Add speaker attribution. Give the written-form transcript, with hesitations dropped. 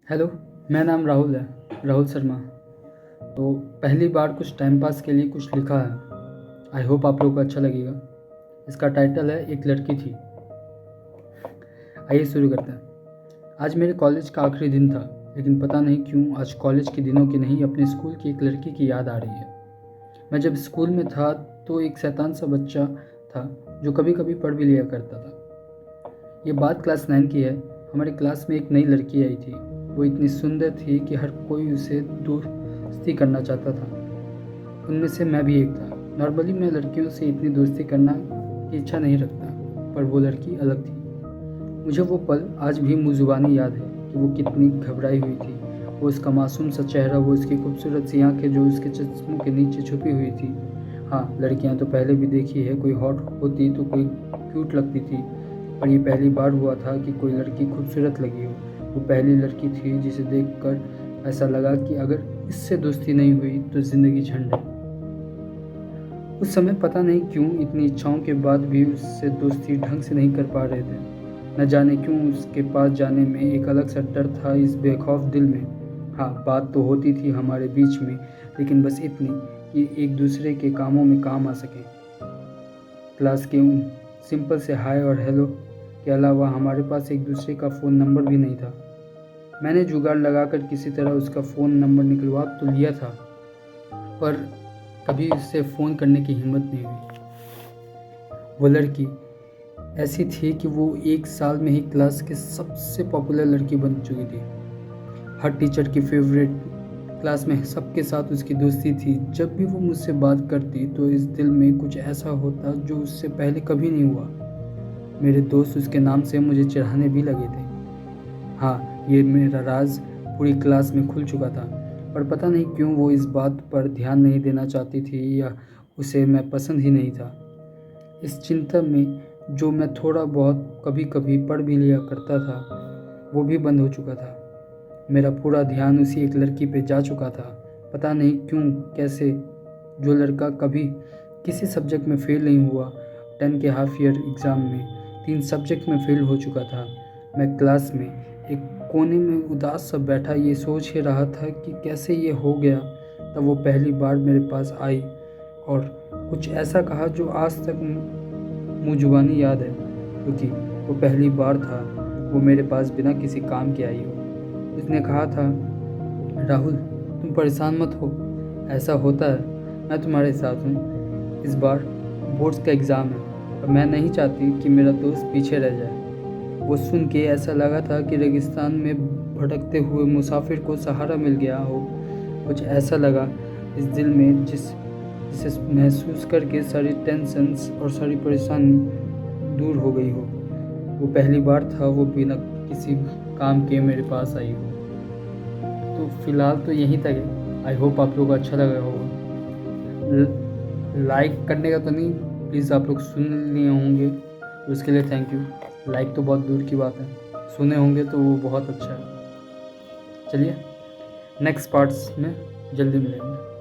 Speaker 1: Hello, मेरा नाम राहुल है, राहुल शर्मा। तो पहली बार कुछ टाइम पास के लिए कुछ लिखा है। आई होप आप लोगों को अच्छा लगेगा। इसका टाइटल है एक लड़की थी। आइए शुरू करते हैं। आज मेरे कॉलेज का आखिरी दिन था, लेकिन पता नहीं क्यों आज कॉलेज के दिनों की नहीं अपने स्कूल की एक लड़की की याद आ रही है। मैं जब स्कूल में था तो एक शैतान सा बच्चा था जो कभी कभी पढ़ भी लिया करता था। ये बात क्लास 9 की है। हमारे क्लास में एक नई लड़की आई थी। वो इतनी सुंदर थी कि हर कोई उसे दोस्ती करना चाहता था। उनमें से मैं भी एक था। नॉर्मली मैं लड़कियों से इतनी दोस्ती करना की इच्छा नहीं रखता, पर वो लड़की अलग थी। मुझे वो पल आज भी मुँह ज़ुबानी याद है कि वो कितनी घबराई हुई थी। वो उसका मासूम सा चेहरा, वो उसकी खूबसूरत सी आँखें जो उसके चश्मों के नीचे छुपी हुई थी। हाँ, लड़कियाँ तो पहले भी देखी है, कोई हॉट होती तो कोई क्यूट लगती थी, पर ये पहली बार हुआ था कि कोई लड़की खूबसूरत लगी हो। वो पहली लड़की थी जिसे देखकर ऐसा लगा कि अगर इससे दोस्ती नहीं हुई तो ज़िंदगी झंड है। उस समय पता नहीं क्यों इतनी इच्छाओं के बाद भी उससे दोस्ती ढंग से नहीं कर पा रहे थे। न जाने क्यों उसके पास जाने में एक अलग सा डर था इस बेखौफ दिल में। हाँ, बात तो होती थी हमारे बीच में, लेकिन बस इतनी कि एक दूसरे के कामों में काम आ सके। क्लास के उन सिंपल से हाय और हेलो के अलावा हमारे पास एक दूसरे का फ़ोन नंबर भी नहीं था। मैंने जुगाड़ लगाकर किसी तरह उसका फ़ोन नंबर निकलवा तो लिया था, पर कभी उससे फ़ोन करने की हिम्मत नहीं हुई। वो लड़की ऐसी थी कि वो एक साल में ही क्लास की सबसे पॉपुलर लड़की बन चुकी थी। हर टीचर की फेवरेट, क्लास में सबके साथ उसकी दोस्ती थी। जब भी वो मुझसे बात करती तो इस दिल में कुछ ऐसा होता जो उससे पहले कभी नहीं हुआ। मेरे दोस्त उसके नाम से मुझे चिढ़ाने भी लगे थे। हाँ, ये मेरा राज पूरी क्लास में खुल चुका था, पर पता नहीं क्यों वो इस बात पर ध्यान नहीं देना चाहती थी, या उसे मैं पसंद ही नहीं था। इस चिंता में जो मैं थोड़ा बहुत कभी कभी पढ़ भी लिया करता था, वो भी बंद हो चुका था। मेरा पूरा ध्यान उसी एक लड़की पे जा चुका था। पता नहीं क्यों, कैसे। जो लड़का कभी किसी सब्जेक्ट में फ़ेल नहीं हुआ, 10 के हाफ ईयर एग्ज़ाम में 3 सब्जेक्ट में फ़ेल हो चुका था। मैं क्लास में एक कोने में उदास सा बैठा ये सोच ही रहा था कि कैसे ये हो गया। तब वो पहली बार मेरे पास आई और कुछ ऐसा कहा जो आज तक मुँह जुबानी याद है, क्योंकि वो पहली बार था वो मेरे पास बिना किसी काम के आई हो। उसने कहा था, राहुल, तुम परेशान मत हो, ऐसा होता है, मैं तुम्हारे साथ हूँ। इस बार बोर्ड्स का एग्ज़ाम है और मैं नहीं चाहती कि मेरा दोस्त पीछे रह जाए। वो सुन के ऐसा लगा था कि रेगिस्तान में भटकते हुए मुसाफिर को सहारा मिल गया हो। कुछ ऐसा लगा इस दिल में जिसे महसूस करके सारी टेंशन्स और सारी परेशानी दूर हो गई हो। वो पहली बार था वो बिना किसी काम के मेरे पास आई हो। तो फ़िलहाल तो यहीं तक है। आई होप आप लोगों को अच्छा लगा होगा। लाइक करने का तो नहीं, प्लीज़ आप लोग सुन लिए होंगे तो उसके लिए थैंक यू। लाइक तो बहुत दूर की बात है, सुने होंगे तो वो बहुत अच्छा है। चलिए, नेक्स्ट पार्ट्स में जल्दी मिलेंगे।